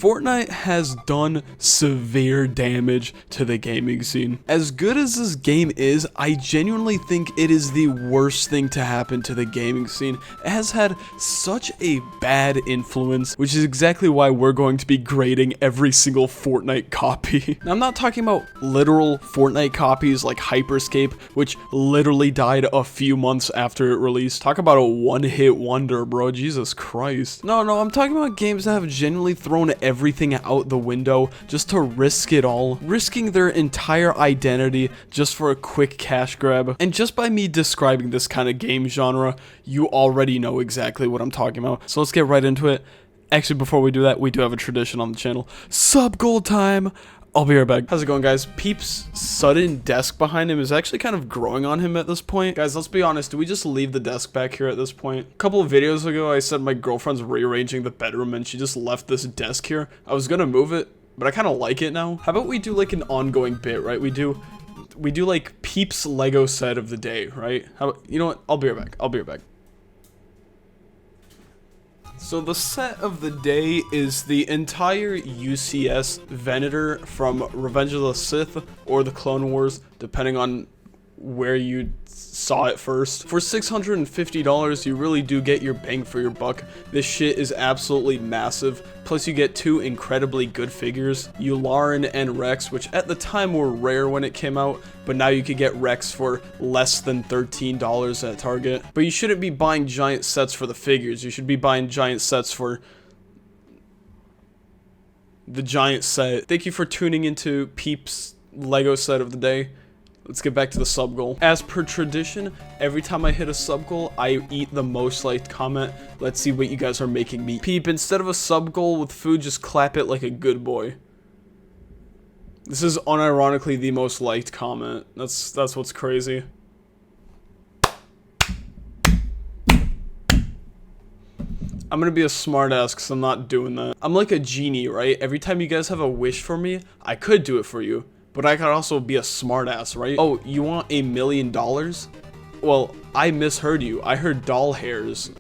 Fortnite has done severe damage to the gaming scene. As good as this game is, I genuinely think it is the worst thing to happen to the gaming scene. It has had such a bad influence, which is exactly why we're going to be grading every single Fortnite copy. Now, I'm not talking about literal Fortnite copies like Hyperscape, which literally died a few months after it released. Talk about a one-hit wonder, bro. Jesus Christ. No, I'm talking about games that have genuinely thrown everything out the window just to risk it all, risking their entire identity just for a quick cash grab. And just by me describing this kind of game genre, you already know exactly what I'm talking about. So let's get right into it. Actually, before we do that, we do have a tradition on the channel. Sub goal time! I'll be right back. How's it going, guys? Peep's sudden desk behind him is actually kind of growing on him at this point. Guys, let's be honest. Do we just leave the desk back here at this point? A couple of videos ago, I said my girlfriend's rearranging the bedroom and she just left this desk here. I was gonna move it, but I kind of like it now. How about we do like an ongoing bit, right? We do like Peep's Lego set of the day, right? You know what? I'll be right back. So the set of the day is the entire UCS Venator from Revenge of the Sith or the Clone Wars, depending on where you saw it first. For $650, you really do get your bang for your buck. This shit is absolutely massive. Plus you get two incredibly good figures, Yularen and Rex, which at the time were rare when it came out, but now you could get Rex for less than $13 at Target. But you shouldn't be buying giant sets for the figures, you should be buying giant sets for the giant set. Thank you for tuning into Peep's Lego set of the day. Let's get back to the sub goal. As per tradition, every time I hit a sub goal, I eat the most liked comment. Let's see what you guys are making me. Peep, instead of a sub goal with food, just clap it like a good boy. This is unironically the most liked comment. That's what's crazy. I'm gonna be a smartass because I'm not doing that. I'm like a genie, right? Every time you guys have a wish for me, I could do it for you. But I could also be a smartass, right? Oh, you want $1 million? Well, I misheard you. I heard doll hairs.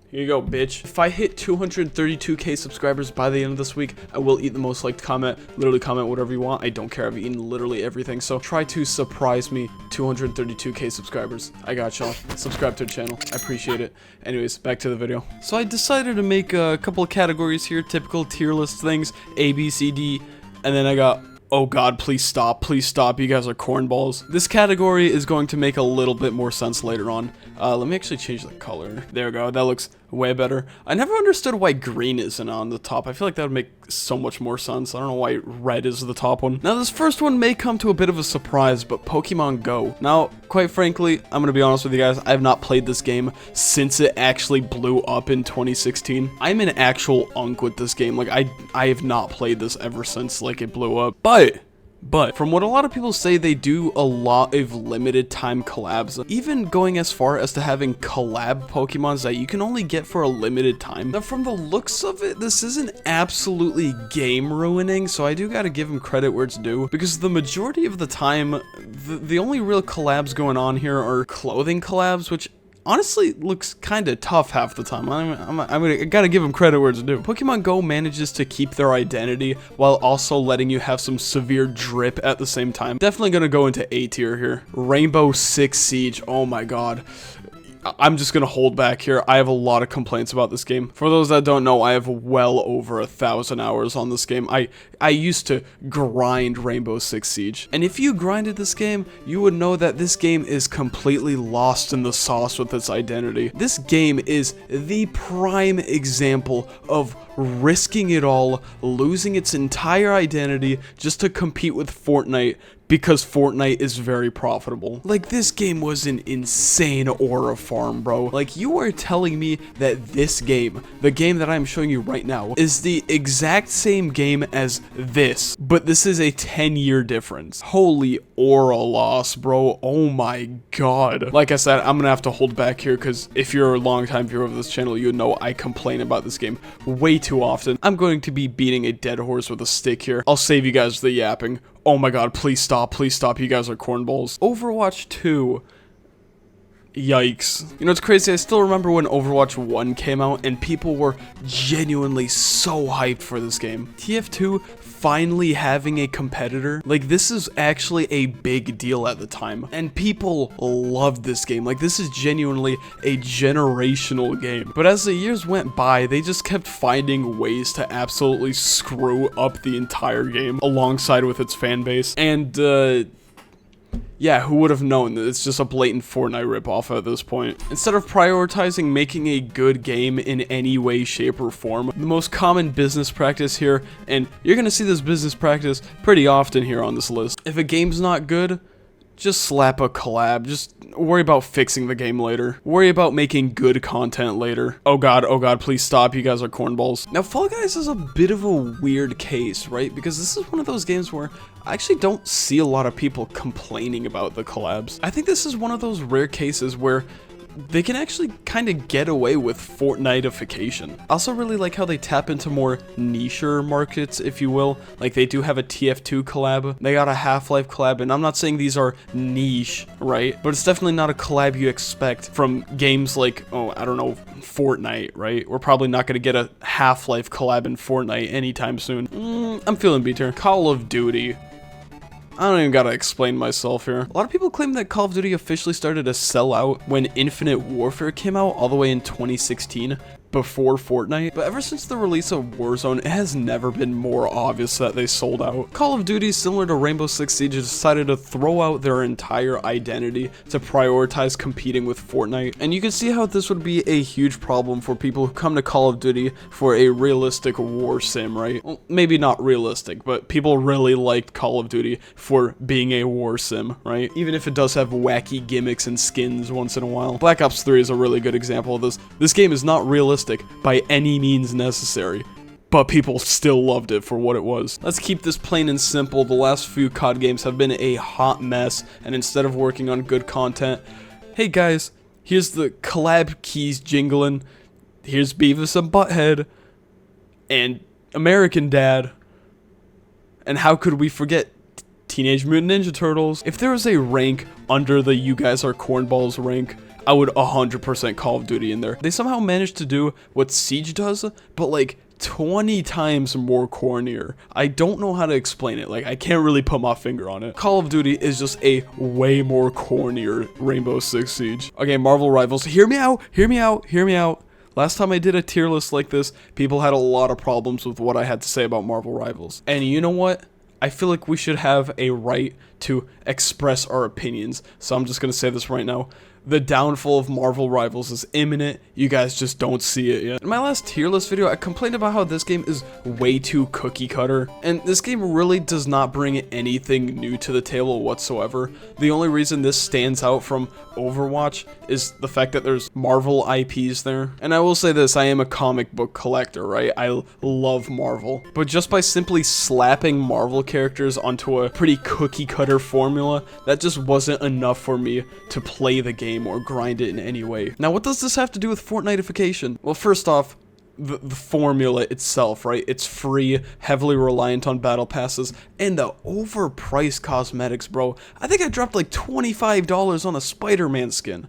Here you go, bitch. If I hit 232k subscribers by the end of this week, I will eat the most liked comment. Literally comment whatever you want. I don't care. I've eaten literally everything. So try to surprise me. 232k subscribers. I got y'all. Subscribe to the channel. I appreciate it. Anyways, back to the video. So I decided to make a couple of categories here. Typical tier list things. A, B, C, D. And then I got... Oh god, please stop, you guys are cornballs. This category is going to make a little bit more sense later on. Let me actually change the color. There we go, that looks way better. I never understood why green isn't on the top. I feel like that would make so much more sense. I don't know why red is the top one. Now this first one may come to a bit of a surprise, but Pokemon Go. Now, quite frankly, I'm gonna be honest with you guys, I have not played this game since it actually blew up in 2016. I'm an actual unk with this game. Like, I have not played this ever since, like, it blew up. But from what a lot of people say, they do a lot of limited time collabs, even going as far as to having collab Pokemons that you can only get for a limited time. Now from the looks of it, this isn't absolutely game ruining, so I do gotta give him credit where it's due, because the majority of the time, the only real collabs going on here are clothing collabs, which honestly looks kind of tough half the time. I gotta give them credit where it's due. Pokemon Go manages to keep their identity while also letting you have some severe drip at the same time. Definitely gonna go into A tier here. Rainbow Six Siege. Oh my god. I'm just gonna hold back here. I have a lot of complaints about this game. For those that don't know, I have well over 1,000 hours on this game. I used to grind Rainbow Six Siege. And if you grinded this game, you would know that this game is completely lost in the sauce with its identity. This game is the prime example of risking it all, losing its entire identity just to compete with Fortnite, because Fortnite is very profitable. Like, this game was an insane aura farm, bro. Like, you are telling me that this game, the game that I'm showing you right now, is the exact same game as this, but this is a 10-year difference. Holy aura loss, bro. Oh my god. Like I said, I'm gonna have to hold back here, because if you're a longtime viewer of this channel, you know I complain about this game way too often. I'm going to be beating a dead horse with a stick here. I'll save you guys the yapping. Oh my god, please stop, you guys are cornballs. Overwatch 2 Yikes. You know, it's crazy, I still remember when Overwatch 1 came out and people were genuinely so hyped for this game. TF2 finally having a competitor, like, this is actually a big deal at the time, and people loved this game. Like, this is genuinely a generational game. But as the years went by, they just kept finding ways to absolutely screw up the entire game alongside with its fan base, and yeah, who would have known that it's just a blatant Fortnite ripoff at this point. Instead of prioritizing making a good game in any way, shape, or form, the most common business practice here, and you're gonna see this business practice pretty often here on this list, if a game's not good, just slap a collab. Just worry about fixing the game later. Worry about making good content later. Oh god, please stop, you guys are cornballs. Now, Fall Guys is a bit of a weird case, right? Because this is one of those games where I actually don't see a lot of people complaining about the collabs. I think this is one of those rare cases where they can actually kind of get away with Fortnite-ification. I also really like how they tap into more niche-er markets, if you will. Like, they do have a TF2 collab, they got a Half-Life collab, and I'm not saying these are niche, right? But it's definitely not a collab you expect from games like, oh, I don't know, Fortnite, right? We're probably not going to get a Half-Life collab in Fortnite anytime soon. I'm feeling beat here. Call of Duty. I don't even gotta explain myself here. A lot of people claim that Call of Duty officially started to sell out when Infinite Warfare came out all the way in 2016, before Fortnite, but ever since the release of Warzone, it has never been more obvious that they sold out. Call of Duty, similar to Rainbow Six Siege, decided to throw out their entire identity to prioritize competing with Fortnite, and you can see how this would be a huge problem for people who come to Call of Duty for a realistic war sim, right? Well, maybe not realistic, but people really liked Call of Duty for being a war sim, right? Even if it does have wacky gimmicks and skins once in a while. Black Ops 3 is a really good example of this. This game is not realistic by any means necessary, but people still loved it for what it was. Let's keep this plain and simple. The last few COD games have been a hot mess, and instead of working on good content, hey guys, here's the collab keys jingling, here's Beavis and Butthead, and American Dad, and how could we forget Teenage Mutant Ninja Turtles? If there was a rank under the you guys are cornballs rank, I would 100% Call of Duty in there. They somehow managed to do what Siege does, but like 20 times more cornier. I don't know how to explain it. Like, I can't really put my finger on it. Call of Duty is just a way more cornier Rainbow Six Siege. Okay, Marvel Rivals, hear me out, hear me out, hear me out. Last time I did a tier list like this, people had a lot of problems with what I had to say about Marvel Rivals. And you know what? I feel like we should have a right to express our opinions. So I'm just gonna say this right now. The downfall of Marvel Rivals is imminent. You guys just don't see it yet. In my last tier list video, I complained about how this game is way too cookie cutter, and this game really does not bring anything new to the table whatsoever. The only reason this stands out from Overwatch is the fact that there's Marvel IPs there. And I will say this, I am a comic book collector, right? I love Marvel. But just by simply slapping Marvel characters onto a pretty cookie cutter formula, that just wasn't enough for me to play the game or grind it in any way. Now, what does this have to do with Fortnite-ification? Well, first off, the formula itself, right? It's free, heavily reliant on battle passes, and the overpriced cosmetics, bro. I think I dropped like $25 on a Spider-Man skin.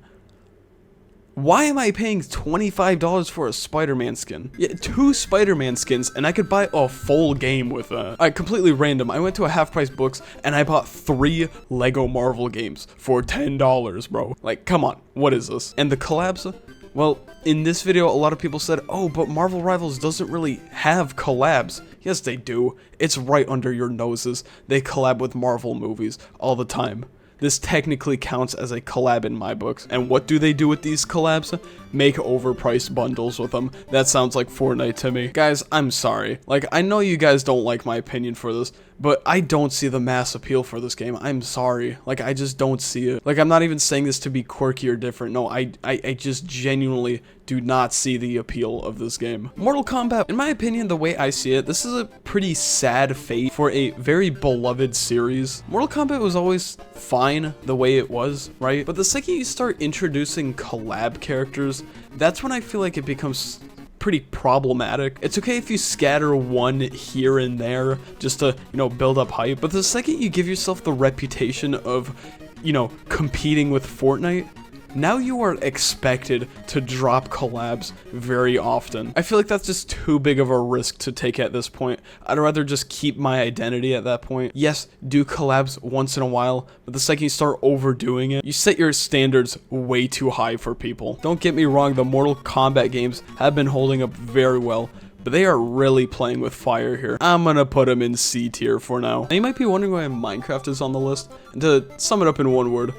Why am I paying $25 for a Spider-Man skin? Yeah, 2 Spider-Man skins, and I could buy a full game with that. Completely random. I went to a half-price books, and I bought 3 Lego Marvel games for $10, bro. Like, come on, what is this? And the collabs? Well, in this video, a lot of people said, oh, but Marvel Rivals doesn't really have collabs. Yes, they do. It's right under your noses. They collab with Marvel movies all the time. This technically counts as a collab in my books. And what do they do with these collabs? Make overpriced bundles with them. That sounds like Fortnite to me. Guys, I'm sorry. Like, I know you guys don't like my opinion for this, but I don't see the mass appeal for this game. I'm sorry. Like, I just don't see it. Like, I'm not even saying this to be quirky or different. No, I just genuinely do not see the appeal of this game. Mortal Kombat, in my opinion, the way I see it, this is a pretty sad fate for a very beloved series. Mortal Kombat was always fine the way it was, right? But the second you start introducing collab characters, that's when I feel like it becomes pretty problematic. It's okay if you scatter one here and there just to, you know, build up hype, but the second you give yourself the reputation of, you know, competing with Fortnite, now you are expected to drop collabs very often. I feel like that's just too big of a risk to take at this point. I'd rather just keep my identity at that point. Yes, do collabs once in a while, but the second you start overdoing it, you set your standards way too high for people. Don't get me wrong, the Mortal Kombat games have been holding up very well, but they are really playing with fire here. I'm gonna put them in C tier for now. Now you might be wondering why Minecraft is on the list, and to sum it up in one word,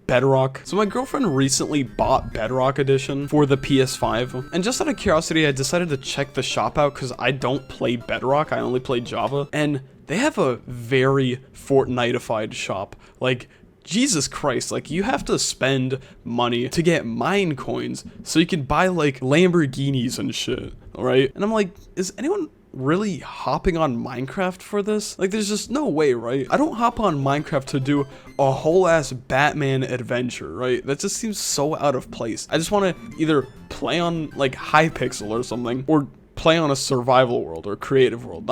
Bedrock. So my girlfriend recently bought Bedrock Edition for the PS5, and just out of curiosity I decided to check the shop out because I don't play Bedrock, I only play Java, and they have a very Fortnite-ified shop. Like, Jesus Christ, like, you have to spend money to get mine coins so you can buy, like, Lamborghinis and shit, alright? And I'm like, is anyone really hopping on Minecraft for this? Like, there's just no way, right? I don't hop on Minecraft to do a whole ass Batman adventure, right? That just seems so out of place. I just want to either play on, like, Hypixel or something, or play on a survival world or creative world,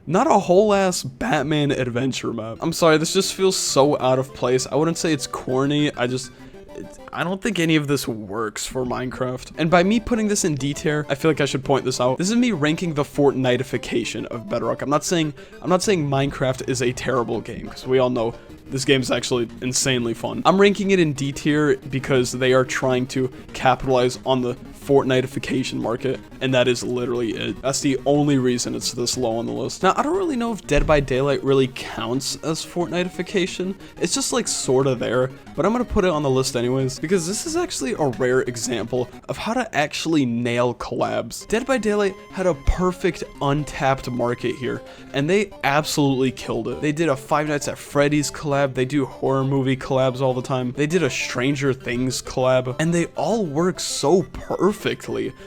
not a whole ass Batman adventure map. I'm sorry, this just feels so out of place. I wouldn't say it's corny, I don't think any of this works for Minecraft. And by me putting this in D tier, I feel like I should point this out. This is me ranking the Fortniteification of Bedrock. I'm not saying Minecraft is a terrible game, because we all know this game is actually insanely fun. I'm ranking it in D tier because they are trying to capitalize on the Fortniteification market, and that is literally it. That's the only reason it's this low on the list. Now, I don't really know if Dead by Daylight really counts as Fortniteification. It's just like sorta there, but I'm gonna put it on the list anyways, because this is actually a rare example of how to actually nail collabs. Dead by Daylight had a perfect untapped market here, and they absolutely killed it. They did a Five Nights at Freddy's collab, they do horror movie collabs all the time, they did a Stranger Things collab, and they all work so perfectly.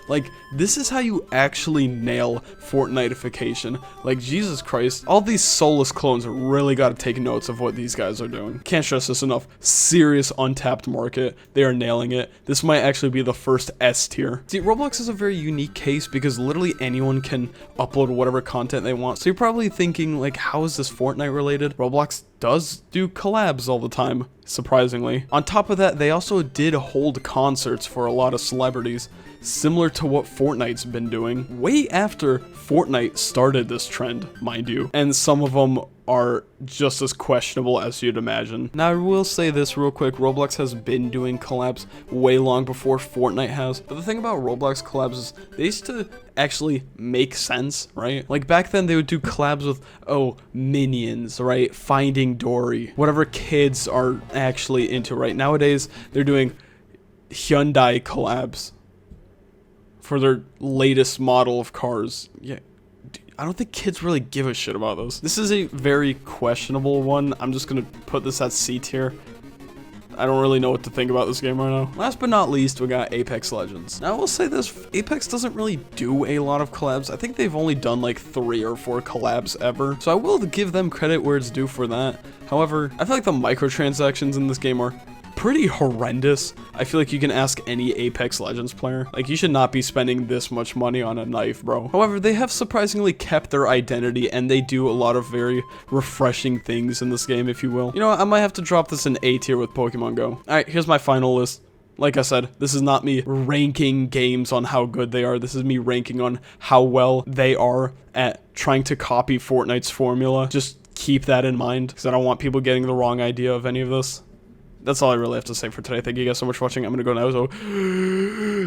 Like, this is how you actually nail Fortniteification. Like, Jesus Christ, all these soulless clones really gotta take notes of what these guys are doing. Can't stress this enough. Serious untapped market. They are nailing it. This might actually be the first S tier. See, Roblox is a very unique case because literally anyone can upload whatever content they want. So you're probably thinking, like, how is this Fortnite related? Roblox does do collabs all the time, surprisingly. On top of that, they also did hold concerts for a lot of celebrities, similar to what Fortnite's been doing, way after Fortnite started this trend, mind you. And some of them are just as questionable as you'd imagine. Now, I will say this real quick, Roblox has been doing collabs way long before Fortnite has, but the thing about Roblox collabs is they used to actually make sense, right? Like, back then they would do collabs with, oh, Minions, right? Finding Dory, whatever kids are actually into, right? Nowadays, they're doing Hyundai collabs for their latest model of cars. Yeah, I don't think kids really give a shit about those. This is a very questionable one. I'm just gonna put this at C tier. I don't really know what to think about this game right now. Last but not least, we got Apex Legends. Now, I will say this, Apex doesn't really do a lot of collabs. I think they've only done like 3 or 4 collabs ever, so I will give them credit where it's due for that. However, I feel like the microtransactions in this game are pretty horrendous. I feel like you can ask any Apex Legends player. Like, you should not be spending this much money on a knife, bro. However, they have surprisingly kept their identity, and they do a lot of very refreshing things in this game, if you will. You know what? I might have to drop this in A tier with Pokemon Go. Alright, here's my final list. Like I said, this is not me ranking games on how good they are. This is me ranking on how well they are at trying to copy Fortnite's formula. Just keep that in mind, because I don't want people getting the wrong idea of any of this. That's all I really have to say for today. Thank you guys so much for watching. I'm gonna go now, so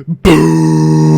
boom.